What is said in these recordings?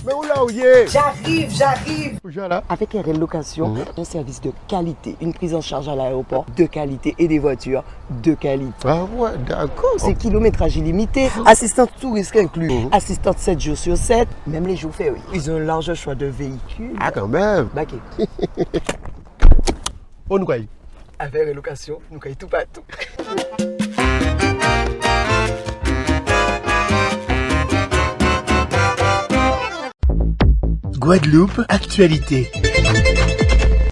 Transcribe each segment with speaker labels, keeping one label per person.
Speaker 1: Mais où là où y est?
Speaker 2: J'arrive.
Speaker 1: Où là?
Speaker 2: Avec RL Location, un service de qualité, une prise en charge à l'aéroport de qualité et des voitures de qualité.
Speaker 1: Ah ouais, d'accord.
Speaker 2: C'est kilométrage illimité, assistance tout risque inclus, assistante 7 jours sur 7, même les jours fériés. Ils ont un large choix de véhicules.
Speaker 1: Ah quand même.
Speaker 2: Baquet.
Speaker 1: On nous quoi?
Speaker 2: Avec RL Location, nous caillons tout partout.
Speaker 3: Guadeloupe, actualité.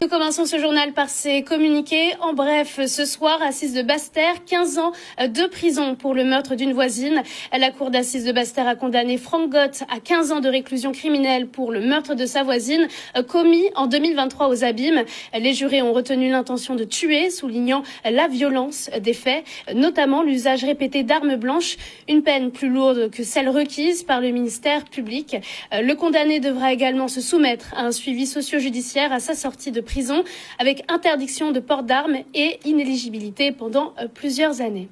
Speaker 4: Nous commençons ce journal par ces communiqués. En bref, ce soir, assise de Basse-Terre, 15 ans de prison pour le meurtre d'une voisine. La cour d'assises de Basse-Terre a condamné Franck Gott à 15 ans de réclusion criminelle pour le meurtre de sa voisine, commis en 2023 aux Abîmes. Les jurés ont retenu l'intention de tuer, soulignant la violence des faits, notamment l'usage répété d'armes blanches, une peine plus lourde que celle requise par le ministère public. Le condamné devra également se soumettre à un suivi socio-judiciaire à sa sortie de prison, avec interdiction de port d'armes et inéligibilité pendant plusieurs années.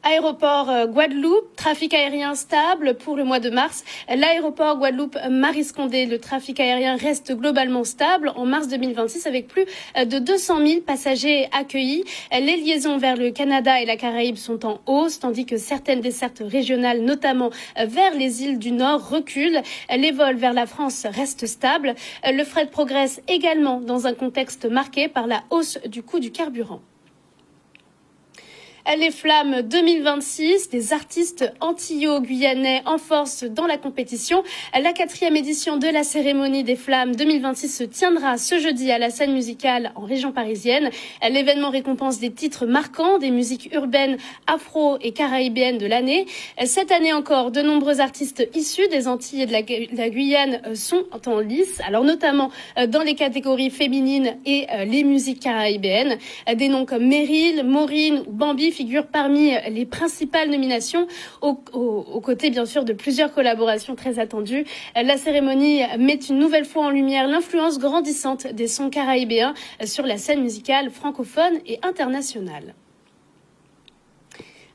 Speaker 4: Aéroport Guadeloupe, trafic aérien stable pour le mois de mars. L'aéroport Guadeloupe-Marie-Scondé, le trafic aérien reste globalement stable en mars 2026 avec plus de 200 000 passagers accueillis. Les liaisons vers le Canada et la Caraïbe sont en hausse, tandis que certaines dessertes régionales, notamment vers les îles du Nord, reculent. Les vols vers la France restent stables. Le fret progresse également dans un contexte marqué par la hausse du coût du carburant. Les Flammes 2026, des artistes antillo-guyanais en force dans la compétition. La 4e édition de la cérémonie des Flammes 2026 se tiendra ce jeudi à la scène musicale en région parisienne. L'événement récompense des titres marquants des musiques urbaines, afro et caraïbiennes de l'année. Cette année encore, de nombreux artistes issus des Antilles et de la Guyane sont en lice, alors notamment dans les catégories féminines et les musiques caraïbéennes. Des noms comme Meryl, Maureen ou Bambi figure parmi les principales nominations, aux côtés bien sûr de plusieurs collaborations très attendues. La cérémonie met une nouvelle fois en lumière l'influence grandissante des sons caraïbéens sur la scène musicale francophone et internationale.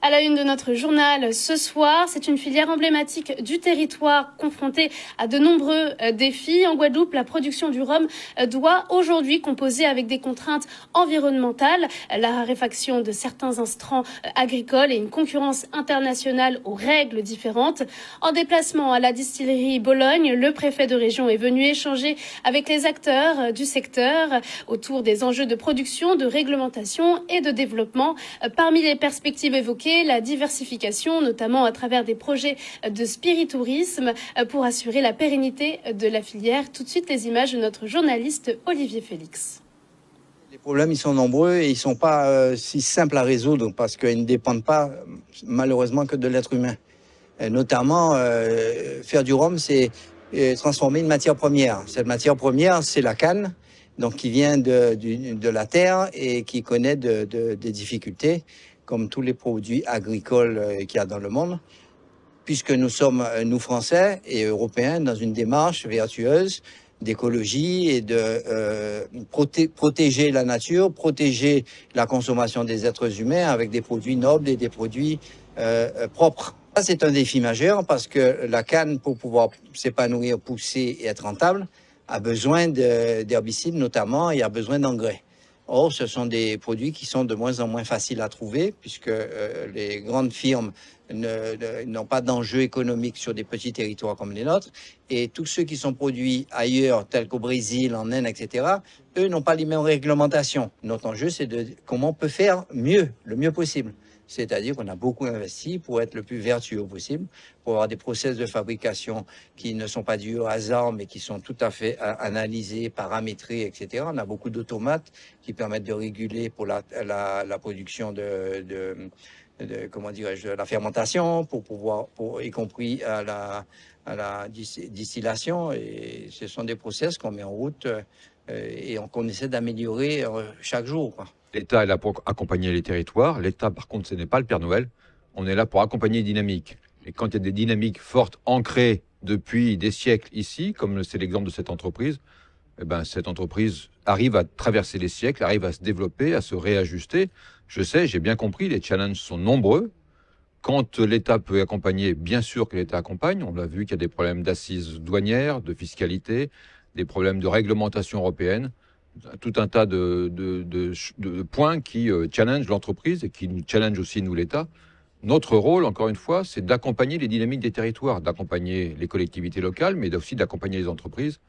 Speaker 4: À la une de notre journal ce soir, c'est une filière emblématique du territoire confrontée à de nombreux défis. En Guadeloupe, la production du rhum doit aujourd'hui composer avec des contraintes environnementales, la raréfaction de certains intrants agricoles et une concurrence internationale aux règles différentes. En déplacement à la distillerie Bologne, le préfet de région est venu échanger avec les acteurs du secteur autour des enjeux de production, de réglementation et de développement. Parmi les perspectives évoquées, la diversification, notamment à travers des projets de spiritourisme pour assurer la pérennité de la filière. Tout de suite, les images de notre journaliste Olivier Félix.
Speaker 5: Les problèmes, ils sont nombreux et ils ne sont pas si simples à résoudre parce qu'ils ne dépendent pas, malheureusement, que de l'être humain. Notamment, faire du rhum, c'est transformer une matière première. Cette matière première, c'est la canne, donc qui vient de la terre et qui connaît des difficultés, comme tous les produits agricoles qu'il y a dans le monde, puisque nous sommes, nous Français et Européens, dans une démarche vertueuse d'écologie et de protéger la nature, protéger la consommation des êtres humains avec des produits nobles et des produits propres. Ça, c'est un défi majeur parce que la canne, pour pouvoir s'épanouir, pousser et être rentable, a besoin d'herbicides notamment et a besoin d'engrais. Or, ce sont des produits qui sont de moins en moins faciles à trouver puisque les grandes firmes n'ont pas d'enjeux économiques sur des petits territoires comme les nôtres. Et tous ceux qui sont produits ailleurs, tels qu'au Brésil, en Inde, etc., eux n'ont pas les mêmes réglementations. Notre enjeu, c'est de comment on peut faire mieux, le mieux possible. C'est-à-dire qu'on a beaucoup investi pour être le plus vertueux possible, pour avoir des process de fabrication qui ne sont pas dus au hasard, mais qui sont tout à fait analysés, paramétrés, etc. On a beaucoup d'automates qui permettent de réguler pour la production comment dirais-je, de la fermentation, y compris à la distillation. Et ce sont des process qu'on met en route et qu'on essaie d'améliorer chaque jour, quoi.
Speaker 6: L'État est là pour accompagner les territoires. L'État, par contre, ce n'est pas le Père Noël. On est là pour accompagner les dynamiques. Et quand il y a des dynamiques fortes, ancrées depuis des siècles ici, comme c'est l'exemple de cette entreprise, eh ben, cette entreprise arrive à traverser les siècles, arrive à se développer, à se réajuster. Je sais, j'ai bien compris, les challenges sont nombreux. Quand l'État peut accompagner, bien sûr que l'État accompagne. On l'a vu qu'il y a des problèmes d'assises douanières, de fiscalité, des problèmes de réglementation européenne, tout un tas de points qui challengent l'entreprise et qui nous challengent aussi, nous, l'État. Notre rôle, encore une fois, c'est d'accompagner les dynamiques des territoires, d'accompagner les collectivités locales, mais aussi d'accompagner les entreprises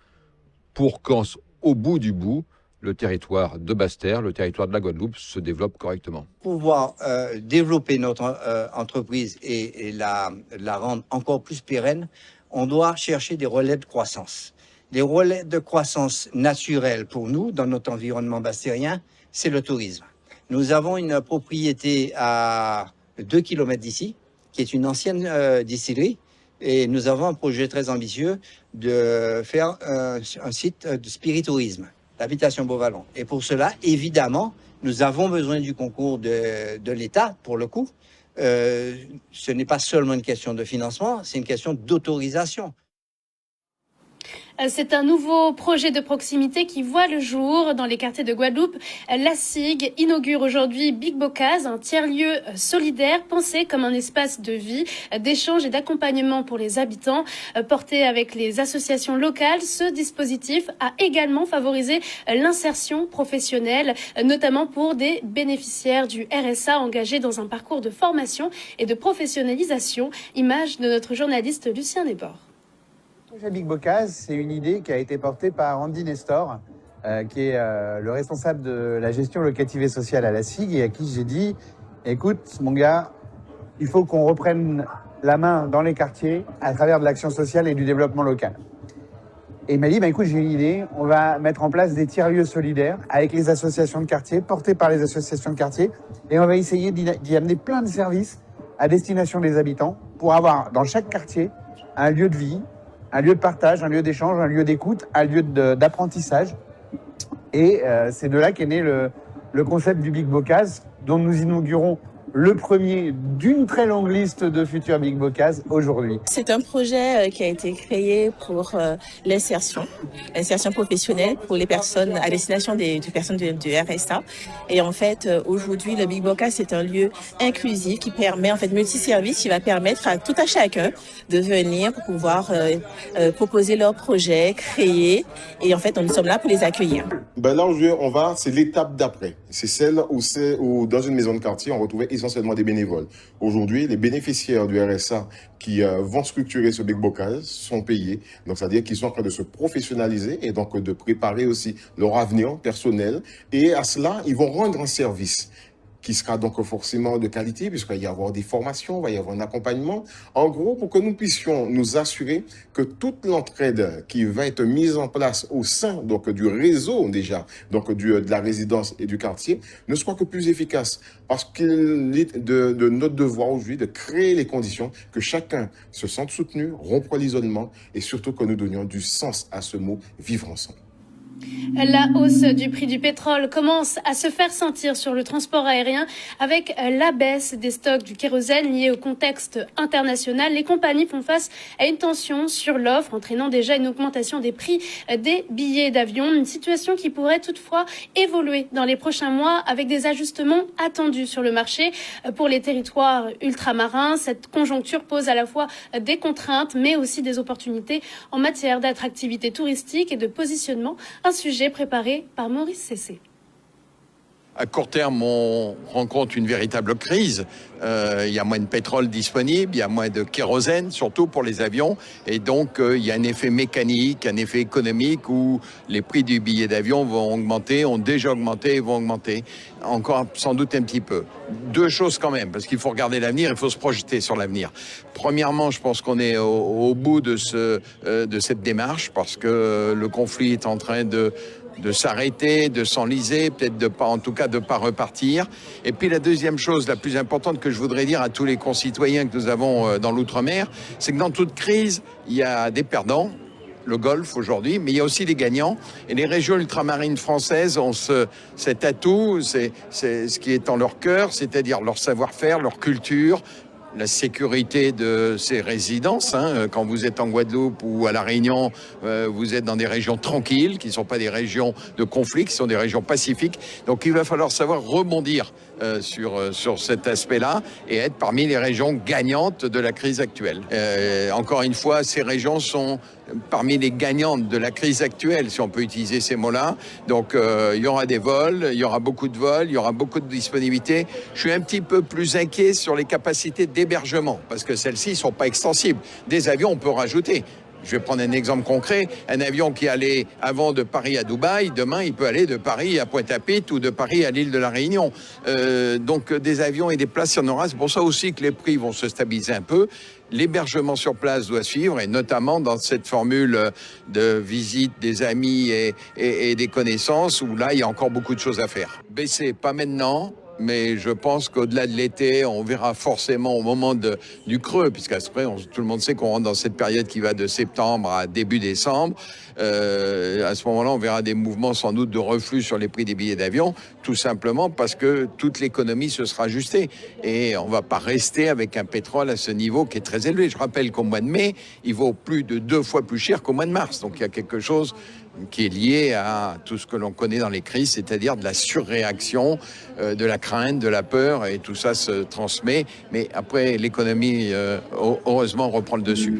Speaker 6: pour qu'au bout du bout, le territoire de Basse-Terre, le territoire de la Guadeloupe se développe correctement.
Speaker 5: Pour pouvoir développer notre entreprise et la rendre encore plus pérenne, on doit chercher des relais de croissance. Les relais de croissance naturels pour nous, dans notre environnement basstérien, c'est le tourisme. Nous avons une propriété à 2 km d'ici, qui est une ancienne distillerie, et nous avons un projet très ambitieux de faire un site de spiritourisme, l'habitation Beauvallon. Et pour cela, évidemment, nous avons besoin du concours de l'État, pour le coup. Ce n'est pas seulement une question de financement, c'est une question d'autorisation.
Speaker 4: C'est un nouveau projet de proximité qui voit le jour dans les quartiers de Guadeloupe. La SIG inaugure aujourd'hui Big Bocase, un tiers-lieu solidaire pensé comme un espace de vie, d'échange et d'accompagnement pour les habitants. Porté avec les associations locales, ce dispositif a également favorisé l'insertion professionnelle, notamment pour des bénéficiaires du RSA engagés dans un parcours de formation et de professionnalisation. Image de notre journaliste Lucien Desbords.
Speaker 7: Le projet Big Bocase, c'est une idée qui a été portée par Andy Nestor, qui est le responsable de la gestion locative et sociale à la SIG, et à qui j'ai dit « Écoute, mon gars, il faut qu'on reprenne la main dans les quartiers à travers de l'action sociale et du développement local. » Et il m'a dit « Écoute, j'ai une idée, on va mettre en place des tiers-lieux solidaires avec les associations de quartier, portés par les associations de quartier, et on va essayer d'y amener plein de services à destination des habitants pour avoir dans chaque quartier un lieu de vie, un lieu de partage, un lieu d'échange, un lieu d'écoute, un lieu d'apprentissage. » Et c'est de là qu'est né le concept du Big Bocase, dont nous inaugurons le premier d'une très longue liste de futurs Big Bocase aujourd'hui.
Speaker 8: C'est un projet qui a été créé pour l'insertion professionnelle pour les personnes à destination des personnes du RSA. Et en fait, aujourd'hui, le Big Bocase, c'est un lieu inclusif qui permet, en fait, multiservice, qui va permettre à tout à chacun de venir pour pouvoir proposer leur projet, créer. Et en fait, nous sommes là pour les accueillir.
Speaker 9: Ben là, aujourd'hui, c'est l'étape d'après. C'est celle où dans une maison de quartier, on retrouvait essentiellement des bénévoles. Aujourd'hui, les bénéficiaires du RSA qui vont structurer ce Big Bocase sont payés. Donc, c'est-à-dire qu'ils sont en train de se professionnaliser et donc de préparer aussi leur avenir personnel. Et à cela, ils vont rendre un service qui sera donc forcément de qualité, puisqu'il va y avoir des formations, il va y avoir un accompagnement. En gros, pour que nous puissions nous assurer que toute l'entraide qui va être mise en place au sein donc du réseau déjà, donc de la résidence et du quartier, ne soit que plus efficace. Parce qu'il est de notre devoir aujourd'hui de créer les conditions que chacun se sente soutenu, rompre l'isolement et surtout que nous donnions du sens à ce mot « vivre ensemble ».
Speaker 4: La hausse du prix du pétrole commence à se faire sentir sur le transport aérien avec la baisse des stocks du kérosène liée au contexte international. Les compagnies font face à une tension sur l'offre, entraînant déjà une augmentation des prix des billets d'avion. Une situation qui pourrait toutefois évoluer dans les prochains mois avec des ajustements attendus sur le marché. Pour les territoires ultramarins, cette conjoncture pose à la fois des contraintes mais aussi des opportunités en matière d'attractivité touristique et de positionnement. Un sujet préparé par Maurice Cessé.
Speaker 10: À court terme, on rencontre une véritable crise. Il y a moins de pétrole disponible, il y a moins de kérosène, surtout pour les avions. Et donc, il y a un effet mécanique, un effet économique où les prix du billet d'avion vont augmenter, ont déjà augmenté et vont augmenter encore sans doute un petit peu. Deux choses quand même, parce qu'il faut regarder l'avenir, il faut se projeter sur l'avenir. Premièrement, je pense qu'on est au bout de cette démarche, parce que le conflit est en train de s'arrêter, de s'enliser, peut-être en tout cas de pas repartir. Et puis la deuxième chose, la plus importante que je voudrais dire à tous les concitoyens que nous avons dans l'outre-mer, c'est que dans toute crise, il y a des perdants, le Golfe aujourd'hui, mais il y a aussi des gagnants. Et les régions ultramarines françaises ont cet atout, c'est ce qui est en leur cœur, c'est-à-dire leur savoir-faire, leur culture, la sécurité de ces résidences. Quand vous êtes en Guadeloupe ou à La Réunion, vous êtes dans des régions tranquilles, qui ne sont pas des régions de conflit, qui sont des régions pacifiques. Donc il va falloir savoir rebondir sur cet aspect-là et être parmi les régions gagnantes de la crise actuelle. Encore une fois, ces régions sont parmi les gagnantes de la crise actuelle, si on peut utiliser ces mots-là. Donc il y aura des vols, il y aura beaucoup de vols, il y aura beaucoup de disponibilité. Je suis un petit peu plus inquiet sur les capacités d'hébergement, parce que celles-ci ne sont pas extensibles. Des avions, on peut rajouter. Je vais prendre un exemple concret. Un avion qui allait avant de Paris à Dubaï, demain, il peut aller de Paris à Pointe-à-Pitre ou de Paris à l'île de la Réunion. Donc des avions et des places, il y en aura. C'est pour ça aussi que les prix vont se stabiliser un peu. L'hébergement sur place doit suivre, et notamment dans cette formule de visite des amis et des connaissances, où là, il y a encore beaucoup de choses à faire. Baisser, pas maintenant. Mais je pense qu'au-delà de l'été, on verra forcément au moment du creux, puisqu'après, tout le monde sait qu'on rentre dans cette période qui va de septembre à début décembre. À ce moment-là, on verra des mouvements sans doute de reflux sur les prix des billets d'avion, tout simplement parce que toute l'économie se sera ajustée. Et on ne va pas rester avec un pétrole à ce niveau qui est très élevé. Je rappelle qu'au mois de mai, il vaut plus de 2 fois plus cher qu'au mois de mars. Donc il y a quelque chose qui est lié à tout ce que l'on connaît dans les crises, c'est-à-dire de la surréaction, de la crainte, de la peur, et tout ça se transmet. Mais après, l'économie, heureusement, reprend le dessus.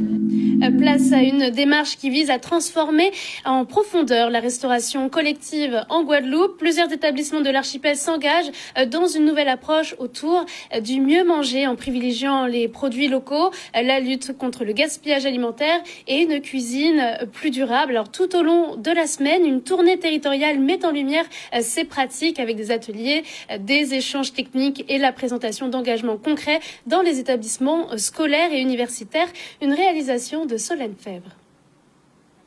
Speaker 4: Place à une démarche qui vise à transformer en profondeur la restauration collective en Guadeloupe. Plusieurs établissements de l'archipel s'engagent dans une nouvelle approche autour du mieux manger en privilégiant les produits locaux, la lutte contre le gaspillage alimentaire et une cuisine plus durable. Alors tout au long de la semaine, une tournée territoriale met en lumière ces pratiques avec des ateliers, des échanges techniques et la présentation d'engagements concrets dans les établissements scolaires et universitaires. Une réalisation de Solène Fèvre.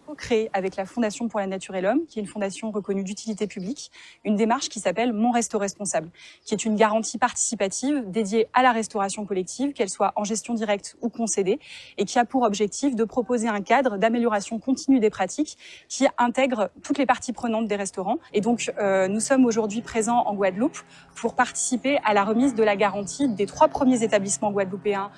Speaker 11: Co-créé avec la Fondation pour la Nature et l'Homme, qui est une fondation reconnue d'utilité publique, une démarche qui s'appelle Mon Resto Responsable, qui est une garantie participative dédiée à la restauration collective, qu'elle soit en gestion directe ou concédée, et qui a pour objectif de proposer un cadre d'amélioration continue des pratiques qui intègre toutes les parties prenantes des restaurants. Et donc, nous sommes aujourd'hui présents en Guadeloupe pour participer à la remise de la garantie des 3 premiers établissements guadeloupéens,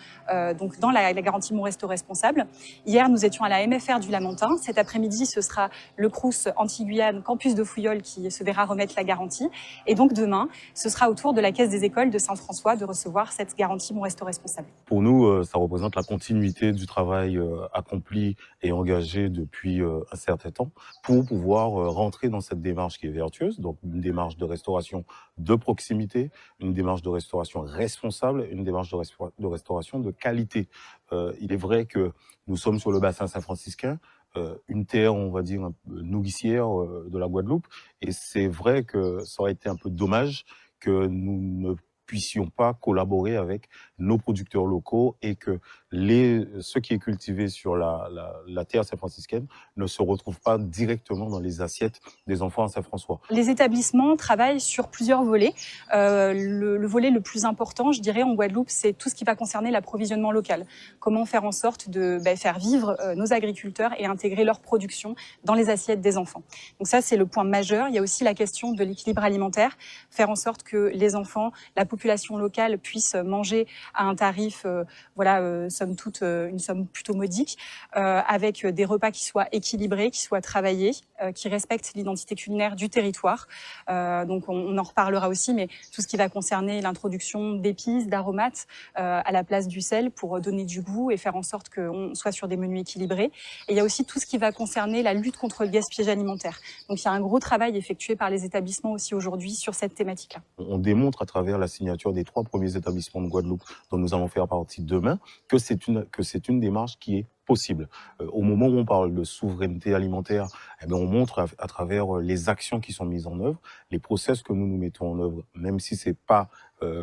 Speaker 11: donc dans la garantie Mon Resto Responsable. Hier, nous étions à la MFR du Lamentin. Cet après-midi, ce sera le Crous Antilles-Guyane Campus de Fouillol qui se verra remettre la garantie. Et donc demain, ce sera au tour de la Caisse des écoles de Saint-François de recevoir cette garantie Mon Resto Responsable.
Speaker 12: Pour nous, ça représente la continuité du travail accompli et engagé depuis un certain temps pour pouvoir rentrer dans cette démarche qui est vertueuse, donc une démarche de restauration de proximité, une démarche de restauration responsable, une démarche de restauration de qualité. Il est vrai que nous sommes sur le bassin saint-franciscain, une terre, on va dire, un peu nourricière de la Guadeloupe. Et c'est vrai que ça aurait été un peu dommage que nous ne puissions pas collaborer avec nos producteurs locaux et que ce qui est cultivé sur la terre saint-franciscaine ne se retrouve pas directement dans les assiettes des enfants à Saint-François.
Speaker 11: Les établissements travaillent sur plusieurs volets. Le volet le plus important, je dirais, en Guadeloupe, c'est tout ce qui va concerner l'approvisionnement local. Comment faire en sorte de faire vivre nos agriculteurs et intégrer leur production dans les assiettes des enfants. Donc ça, c'est le point majeur. Il y a aussi la question de l'équilibre alimentaire, faire en sorte que les enfants, la population locale puisse manger à un tarif, somme toute, une somme plutôt modique, avec des repas qui soient équilibrés, qui soient travaillés, qui respectent l'identité culinaire du territoire. Donc on en reparlera aussi, mais tout ce qui va concerner l'introduction d'épices, d'aromates à la place du sel pour donner du goût et faire en sorte qu'on soit sur des menus équilibrés. Et il y a aussi tout ce qui va concerner la lutte contre le gaspillage alimentaire. Donc il y a un gros travail effectué par les établissements aussi aujourd'hui sur cette thématique-là.
Speaker 12: On démontre à travers la signature des 3 premiers établissements de Guadeloupe dont nous allons faire partie demain que c'est une démarche qui est possible. Au moment où on parle de souveraineté alimentaire, on montre à travers les actions qui sont mises en œuvre, les process que nous mettons en œuvre, même si c'est pas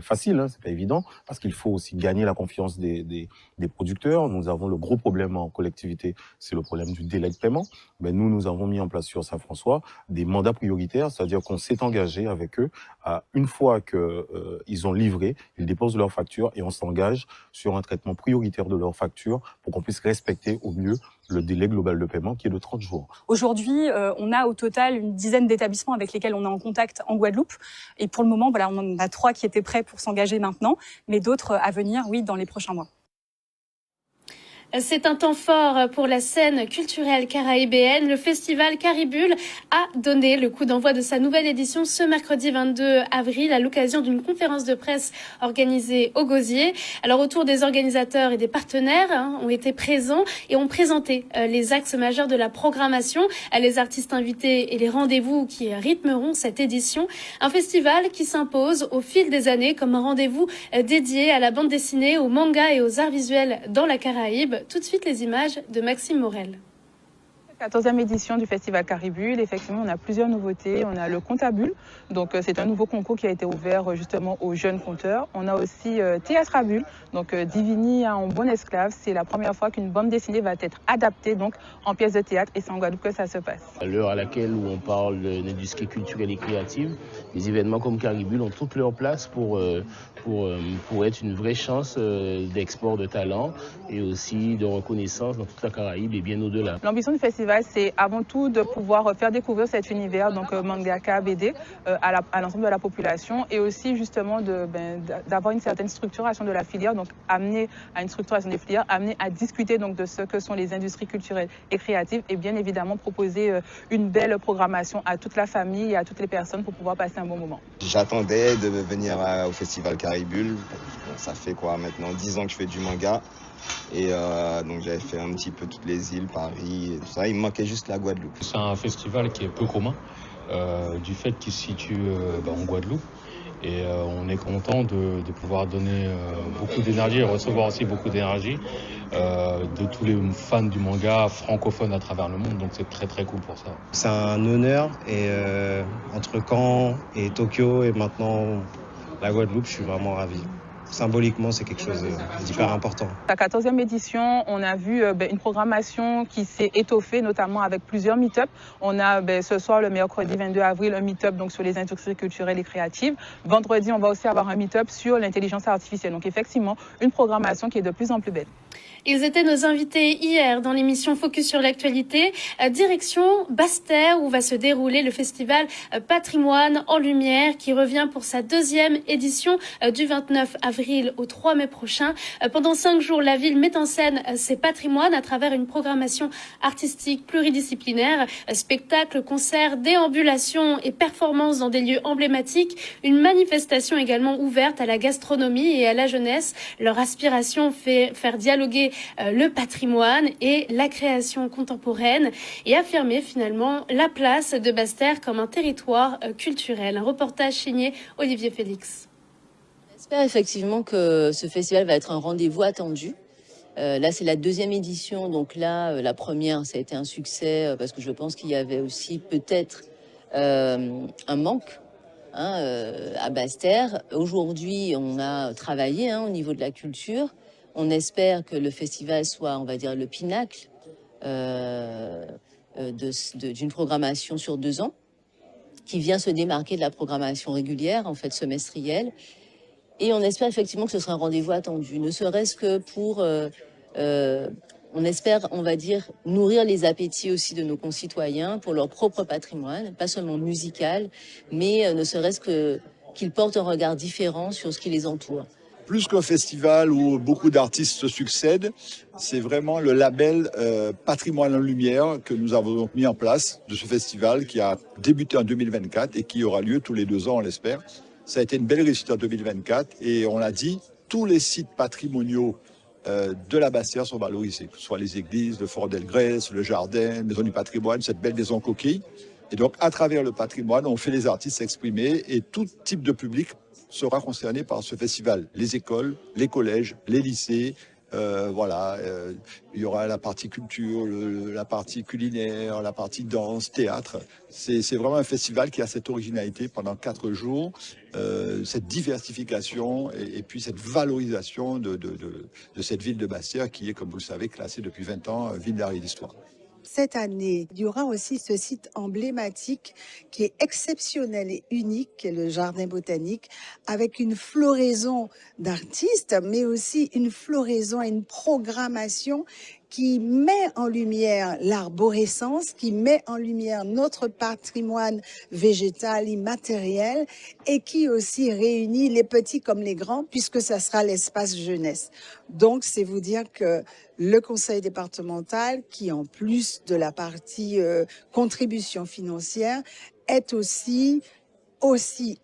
Speaker 12: facile, c'est pas évident, parce qu'il faut aussi gagner la confiance des producteurs. Nous avons le gros problème en collectivité, c'est le problème du délai de paiement. Nous avons mis en place sur Saint-François des mandats prioritaires, c'est-à-dire qu'on s'est engagé avec eux à, une fois qu'ils ont livré, ils déposent leur facture et on s'engage sur un traitement prioritaire de leur facture pour qu'on puisse respecter respecter au mieux le délai global de paiement qui est de 30 jours.
Speaker 11: Aujourd'hui, on a au total une dizaine d'établissements avec lesquels on est en contact en Guadeloupe. Et pour le moment, voilà, on en a 3 qui étaient prêts pour s'engager maintenant, mais d'autres à venir, oui, dans les prochains mois.
Speaker 4: C'est un temps fort pour la scène culturelle caraïbéenne. Le festival Caribule a donné le coup d'envoi de sa nouvelle édition ce mercredi 22 avril à l'occasion d'une conférence de presse organisée au Gosier. Alors autour des organisateurs et des partenaires ont été présents et ont présenté les axes majeurs de la programmation, les artistes invités et les rendez-vous qui rythmeront cette édition. Un festival qui s'impose au fil des années comme un rendez-vous dédié à la bande dessinée, au manga et aux arts visuels dans la Caraïbe. Tout de suite, les images de Maxime Morel.
Speaker 13: 14e édition du Festival Caribule. Effectivement, on a plusieurs nouveautés. On a le Contabule, donc c'est un nouveau concours qui a été ouvert justement aux jeunes conteurs. On a aussi Théâtrabule, donc Divini en bon esclave. C'est la première fois qu'une bande dessinée va être adaptée donc en pièce de théâtre et c'est en Guadeloupe que ça se passe.
Speaker 14: À l'heure à laquelle où on parle de l'industrie culturelle et créative, des événements comme Caribule ont toute leur place pour être une vraie chance d'export de talent et aussi de reconnaissance dans toute la Caraïbe et bien au-delà.
Speaker 13: L'ambition du festival, c'est avant tout de pouvoir faire découvrir cet univers, donc mangaka, BD, à l'ensemble de la population et aussi justement d'avoir une certaine structuration de la filière, donc amener à une structuration des filières, amener à discuter donc de ce que sont les industries culturelles et créatives et bien évidemment proposer une belle programmation à toute la famille et à toutes les personnes pour pouvoir passer un bon moment.
Speaker 15: J'attendais de venir au Festival Caribule. Ça fait quoi maintenant 10 ans que je fais du manga. Et donc j'avais fait un petit peu toutes les îles, Paris et tout ça. Il me manquait juste la Guadeloupe.
Speaker 16: C'est un festival qui est peu commun du fait qu'il se situe en Guadeloupe. Et on est content de pouvoir donner beaucoup d'énergie et recevoir aussi beaucoup d'énergie de tous les fans du manga francophones à travers le monde. Donc c'est très très cool pour ça.
Speaker 17: C'est un honneur et entre Caen et Tokyo et maintenant la Guadeloupe, je suis vraiment ravi. Symboliquement, c'est quelque chose d'hyper important.
Speaker 13: La 14e édition, on a vu une programmation qui s'est étoffée, notamment avec plusieurs meet-up. On a ce soir, le mercredi 22 avril, un meet-up donc, sur les industries culturelles et créatives. Vendredi, on va aussi avoir un meet-up sur l'intelligence artificielle. Donc effectivement, une programmation qui est de plus en plus belle.
Speaker 4: Ils étaient nos invités hier dans l'émission Focus sur l'actualité. Direction Basse-Terre où va se dérouler le festival Patrimoine en Lumière qui revient pour sa 2e édition du 29 avril au 3 mai prochain. Pendant 5 jours, la ville met en scène ses patrimoines à travers une programmation artistique pluridisciplinaire, spectacles, concerts, déambulations et performances dans des lieux emblématiques. Une manifestation également ouverte à la gastronomie et à la jeunesse. Leur aspiration fait faire dialoguer le patrimoine et la création contemporaine et affirmer finalement la place de Basse-Terre comme un territoire culturel. Un reportage signé Olivier Félix.
Speaker 18: J'espère effectivement que ce festival va être un rendez-vous attendu. Là, c'est la 2e édition, donc là, la première, ça a été un succès parce que je pense qu'il y avait aussi peut-être un manque à Basse-Terre. Aujourd'hui, on a travaillé au niveau de la culture. On espère que le festival soit, on va dire, le pinacle d'une programmation sur 2 ans qui vient se démarquer de la programmation régulière, en fait, semestrielle. Et on espère effectivement que ce sera un rendez-vous attendu, ne serait-ce que pour, on espère, on va dire, nourrir les appétits aussi de nos concitoyens pour leur propre patrimoine, pas seulement musical, mais ne serait-ce qu'ils portent un regard différent sur ce qui les entoure.
Speaker 19: Plus qu'un festival où beaucoup d'artistes se succèdent, c'est vraiment le label Patrimoine en Lumière que nous avons mis en place de ce festival qui a débuté en 2024 et qui aura lieu tous les 2 ans, on l'espère. Ça a été une belle réussite en 2024 et on l'a dit, tous les sites patrimoniaux de la Basse-Terre sont valorisés, que ce soit les églises, le Fort d'Elgrès, le jardin, la Maison du patrimoine, cette belle maison coquille. Et donc, à travers le patrimoine, on fait les artistes s'exprimer et tout type de public sera concerné par ce festival. Les écoles, les collèges, les lycées, il y aura la partie culture, la partie culinaire, la partie danse, théâtre. C'est vraiment un festival qui a cette originalité pendant 4 jours, cette diversification et puis cette valorisation de cette ville de Basse-Terre qui est, comme vous le savez, classée depuis 20 ans ville d'art et d'histoire.
Speaker 20: Cette année, il y aura aussi ce site emblématique qui est exceptionnel et unique, qui est le Jardin botanique, avec une floraison d'artistes, mais aussi une floraison et une programmation qui met en lumière l'arborescence, qui met en lumière notre patrimoine végétal immatériel et qui aussi réunit les petits comme les grands puisque ça sera l'espace jeunesse. Donc, c'est vous dire que le conseil départemental, qui en plus de la partie contribution financière, est aussi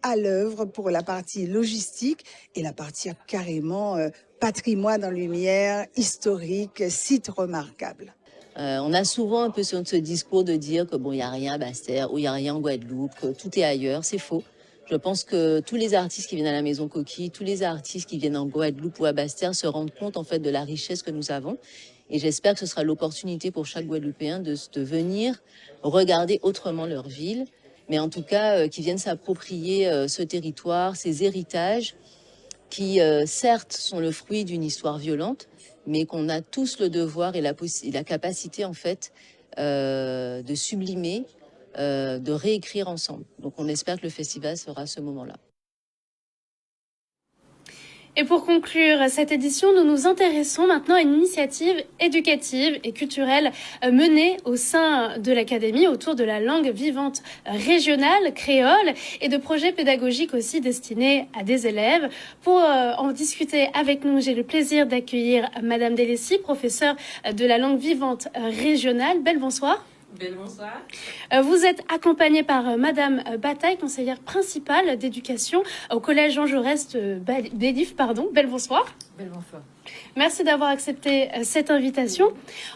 Speaker 20: à l'œuvre pour la partie logistique et la partie carrément patrimoine en lumière, historique, site remarquable.
Speaker 18: On a souvent un peu ce discours de dire que bon, il n'y a rien à Basse-Terre ou il n'y a rien en Guadeloupe, que tout est ailleurs. C'est faux. Je pense que tous les artistes qui viennent à la Maison Coquille, tous les artistes qui viennent en Guadeloupe ou à Basse-Terre se rendent compte en fait de la richesse que nous avons. Et j'espère que ce sera l'opportunité pour chaque Guadeloupéen de venir regarder autrement leur ville, mais en tout cas qui viennent s'approprier ce territoire, ces héritages qui certes sont le fruit d'une histoire violente, mais qu'on a tous le devoir et la capacité en fait de sublimer, de réécrire ensemble. Donc on espère que le festival sera à ce moment-là.
Speaker 4: Et pour conclure cette édition, nous nous intéressons maintenant à une initiative éducative et culturelle menée au sein de l'Académie autour de la langue vivante régionale, créole, et de projets pédagogiques aussi destinés à des élèves. Pour en discuter avec nous, j'ai le plaisir d'accueillir Madame Delessy, professeure de la langue vivante régionale. Belle bonsoir.
Speaker 21: Belle bonsoir.
Speaker 4: Vous êtes accompagnée par Madame Bataille, conseillère principale d'éducation au collège Jean Jaurès Bélif. Belle bonsoir.
Speaker 21: Belle bonsoir.
Speaker 4: Merci d'avoir accepté cette invitation.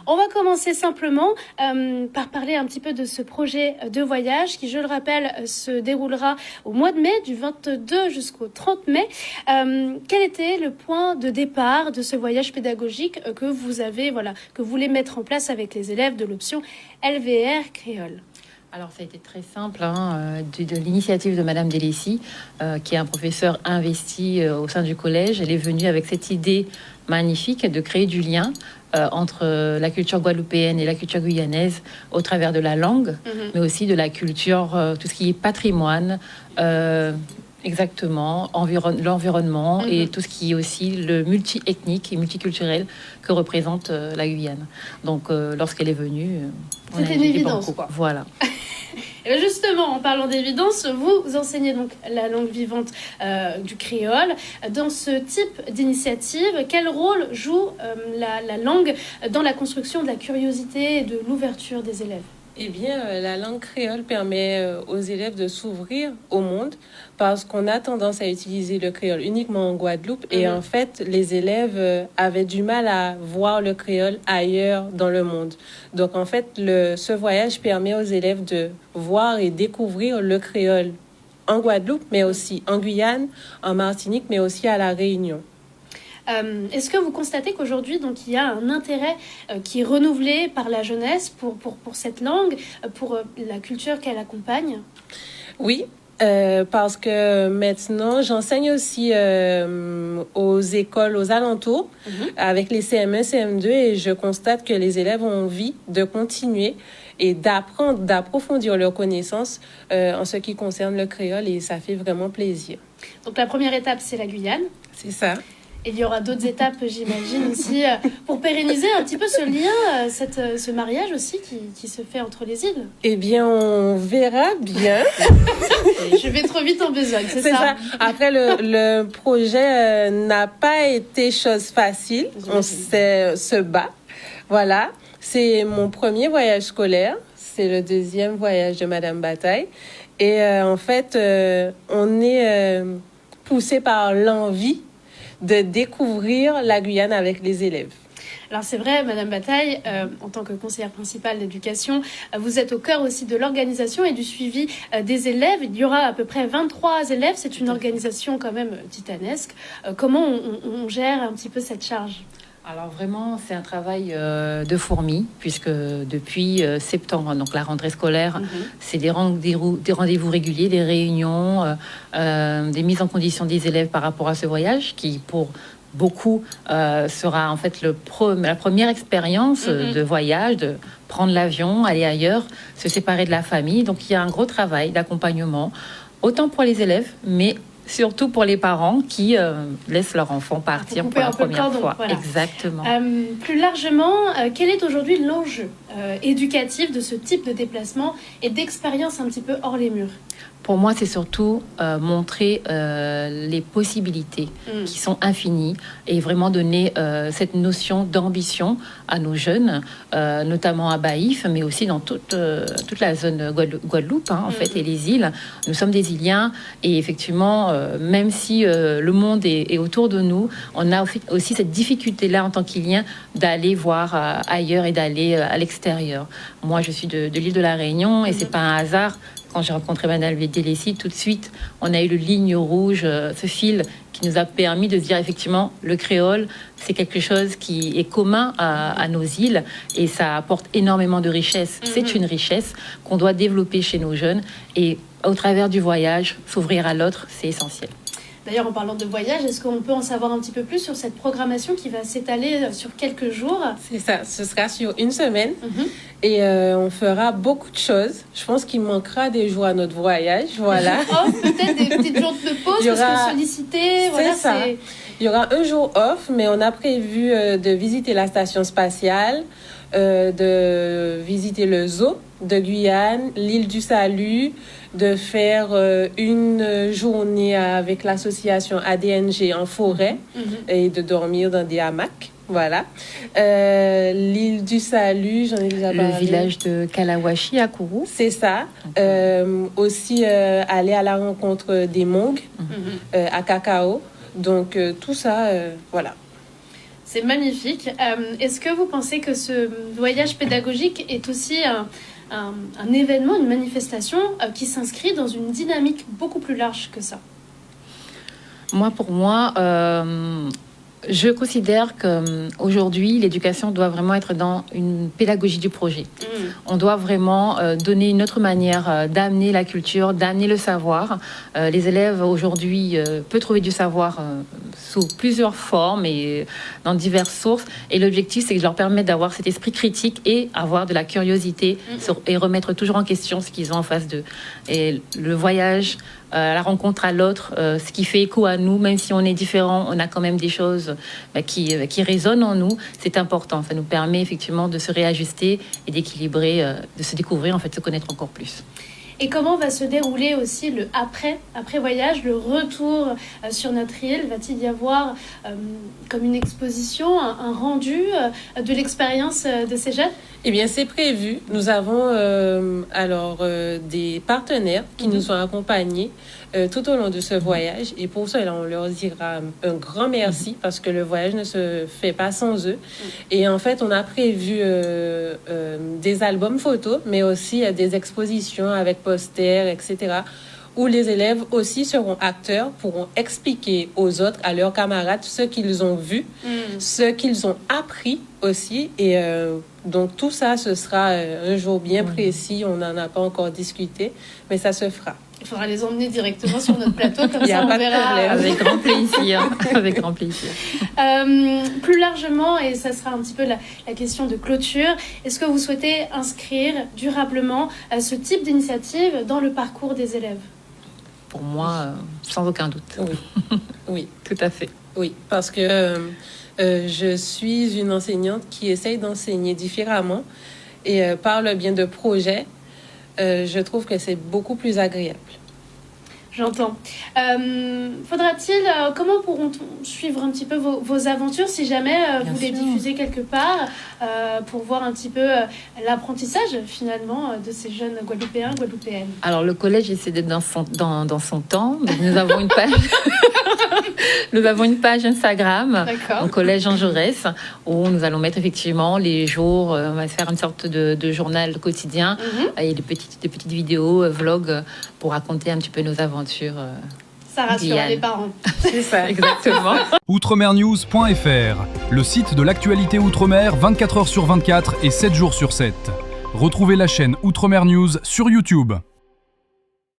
Speaker 4: On va commencer simplement par parler un petit peu de ce projet de voyage qui, je le rappelle, se déroulera au mois de mai, du 22 jusqu'au 30 mai. Quel était le point de départ de ce voyage pédagogique que vous voulez mettre en place avec les élèves de l'option LVR Créole?
Speaker 21: Alors, ça a été très simple, de l'initiative de Madame Delessy, qui est un professeur investi au sein du collège. Elle est venue avec cette idée magnifique de créer du lien entre la culture guadeloupéenne et la culture guyanaise au travers de la langue, mais aussi de la culture, tout ce qui est patrimoine, exactement, l'environnement et tout ce qui est aussi le multi-ethnique et multiculturel que représente la Guyane. Donc, lorsqu'elle est venue,
Speaker 4: c'était une évidence, quoi.
Speaker 21: Voilà.
Speaker 4: Et justement, en parlant d'évidence, vous enseignez donc la langue vivante du créole. Dans ce type d'initiative, quel rôle joue la langue dans la construction de la curiosité et de l'ouverture des élèves?
Speaker 22: Eh bien, la langue créole permet aux élèves de s'ouvrir au monde parce qu'on a tendance à utiliser le créole uniquement en Guadeloupe et en fait, les élèves avaient du mal à voir le créole ailleurs dans le monde. Donc, en fait, ce voyage permet aux élèves de voir et découvrir le créole en Guadeloupe, mais aussi en Guyane, en Martinique, mais aussi à La Réunion.
Speaker 4: Est-ce que vous constatez qu'aujourd'hui, donc, il y a un intérêt qui est renouvelé par la jeunesse pour cette langue, pour la culture qu'elle accompagne?
Speaker 22: Oui, parce que maintenant, j'enseigne aussi aux écoles aux alentours avec les CM1, CM2 et je constate que les élèves ont envie de continuer et d'apprendre, d'approfondir leurs connaissances en ce qui concerne le créole et ça fait vraiment plaisir.
Speaker 4: Donc la première étape, c'est la Guyane.
Speaker 22: C'est ça.
Speaker 4: Et il y aura d'autres étapes, j'imagine, aussi, pour pérenniser un petit peu ce lien, ce mariage aussi qui se fait entre les îles.
Speaker 22: Eh bien, on verra bien.
Speaker 4: Je vais trop vite en besogne, c'est ça.
Speaker 22: Après, le projet n'a pas été chose facile. On se bat. Voilà. C'est mon premier voyage scolaire. C'est le deuxième voyage de Madame Bataille. Et en fait, on est poussé par l'envie de découvrir la Guyane avec les élèves.
Speaker 4: Alors c'est vrai, Madame Bataille, en tant que conseillère principale d'éducation, vous êtes au cœur aussi de l'organisation et du suivi des élèves. Il y aura à peu près 23 élèves, c'est une organisation quand même titanesque. Comment on gère un petit peu cette charge ?
Speaker 21: Alors vraiment, c'est un travail de fourmi, puisque depuis septembre, donc la rentrée scolaire, c'est des rendez-vous réguliers, des réunions, des mises en condition des élèves par rapport à ce voyage, qui pour beaucoup sera en fait la première expérience de voyage, de prendre l'avion, aller ailleurs, se séparer de la famille. Donc il y a un gros travail d'accompagnement, autant pour les élèves, mais Surtout pour les parents qui laissent leur enfant partir pour la première fois.
Speaker 4: Voilà.
Speaker 21: Exactement.
Speaker 4: Plus largement, quel est aujourd'hui l'enjeu éducatif de ce type de déplacement et d'expérience un petit peu hors les murs?
Speaker 21: Pour moi, c'est surtout montrer les possibilités qui sont infinies et vraiment donner cette notion d'ambition à nos jeunes, notamment à Baïf, mais aussi dans toute la zone Guadeloupe, en fait, et les îles. Nous sommes des Iliens et effectivement, même si le monde est autour de nous, on a aussi cette difficulté-là en tant qu'Iliens d'aller voir ailleurs et d'aller à l'extérieur. Moi, je suis de l'île de la Réunion et c'est pas un hasard. Quand j'ai rencontré Madame Védélécy, tout de suite, on a eu le ligne rouge, ce fil qui nous a permis de dire effectivement le créole, c'est quelque chose qui est commun à nos îles et ça apporte énormément de richesse. C'est une richesse qu'on doit développer chez nos jeunes et au travers du voyage, s'ouvrir à l'autre, c'est essentiel.
Speaker 4: D'ailleurs, en parlant de voyage, est-ce qu'on peut en savoir un petit peu plus sur cette programmation qui va s'étaler sur quelques jours?
Speaker 22: C'est ça, ce sera sur une semaine et on fera beaucoup de choses. Je pense qu'il manquera des jours à notre voyage, voilà.
Speaker 4: Peut-être des petites jours de pause parce que sollicité, voilà,
Speaker 22: ça. Il y aura un jour off, mais on a prévu de visiter la station spatiale, de visiter le zoo de Guyane, l'île du Salut, de faire une journée avec l'association ADNG en forêt et de dormir dans des hamacs. Voilà. L'île du Salut, j'en ai déjà parlé.
Speaker 21: Le village de Kalawashi à Kourou.
Speaker 22: C'est ça. Aussi aller à la rencontre des Mongs à Cacao. Donc tout ça, voilà.
Speaker 4: C'est magnifique. Est-ce que vous pensez que ce voyage pédagogique est aussi un événement, une manifestation qui s'inscrit dans une dynamique beaucoup plus large que ça?
Speaker 21: Pour moi, je considère qu'aujourd'hui, l'éducation doit vraiment être dans une pédagogie du projet. On doit vraiment donner une autre manière d'amener la culture, d'amener le savoir. Les élèves aujourd'hui peuvent trouver du savoir sous plusieurs formes et dans diverses sources. Et l'objectif, c'est que je leur permette d'avoir cet esprit critique et avoir de la curiosité et remettre toujours en question ce qu'ils ont en face d'eux. Et le voyage, la rencontre à l'autre, ce qui fait écho à nous, même si on est différents, on a quand même des choses qui résonnent en nous. C'est important. Ça nous permet effectivement de se réajuster et d'équilibrer, de se découvrir, en fait, se connaître encore plus.
Speaker 4: Et comment va se dérouler aussi le après-voyage, le retour sur notre île? Va-t-il y avoir comme une exposition, un rendu de l'expérience de ces jeunes?
Speaker 22: Eh bien, c'est prévu. Nous avons des partenaires qui nous ont accompagnés tout au long de ce voyage. Et pour cela, on leur dira un grand merci parce que le voyage ne se fait pas sans eux. Et en fait, on a prévu des albums photos, mais aussi des expositions avec posters, etc., où les élèves aussi seront acteurs, pourront expliquer aux autres, à leurs camarades, ce qu'ils ont vu, ce qu'ils ont appris aussi. Et donc tout ça, ce sera un jour bien précis. On n'en a pas encore discuté, mais ça se fera.
Speaker 4: Il faudra les emmener directement sur notre plateau, comme ça on verra.
Speaker 21: Avec grand plaisir. Avec grand plaisir.
Speaker 4: Plus largement, et ça sera un petit peu la question de clôture, est-ce que vous souhaitez inscrire durablement ce type d'initiative dans le parcours des élèves?
Speaker 21: Pour moi, sans aucun doute.
Speaker 22: Oui.
Speaker 21: Tout à fait.
Speaker 22: Oui, parce que je suis une enseignante qui essaye d'enseigner différemment et par le biais de projets, je trouve que c'est beaucoup plus agréable.
Speaker 4: J'entends. Faudra-t-il, comment pourront-on suivre un petit peu vos aventures si jamais vous les diffusez quelque part pour voir un petit peu l'apprentissage finalement de ces jeunes Guadeloupéens, Guadeloupéennes?
Speaker 21: Alors le collège essaie d'être dans son temps. Donc, nous avons une page. Nous avons une page Instagram, au collège Jean Jaurès, où nous allons mettre effectivement les jours. On va faire une sorte de journal quotidien et des petites vidéos, vlogs pour raconter un petit peu nos aventures.
Speaker 4: Ça rassure les parents.
Speaker 22: C'est ça,
Speaker 21: exactement.
Speaker 1: Outremernews.fr, le site de l'actualité Outre-mer 24h sur 24 et 7 jours sur 7. Retrouvez la chaîne Outremer News sur YouTube.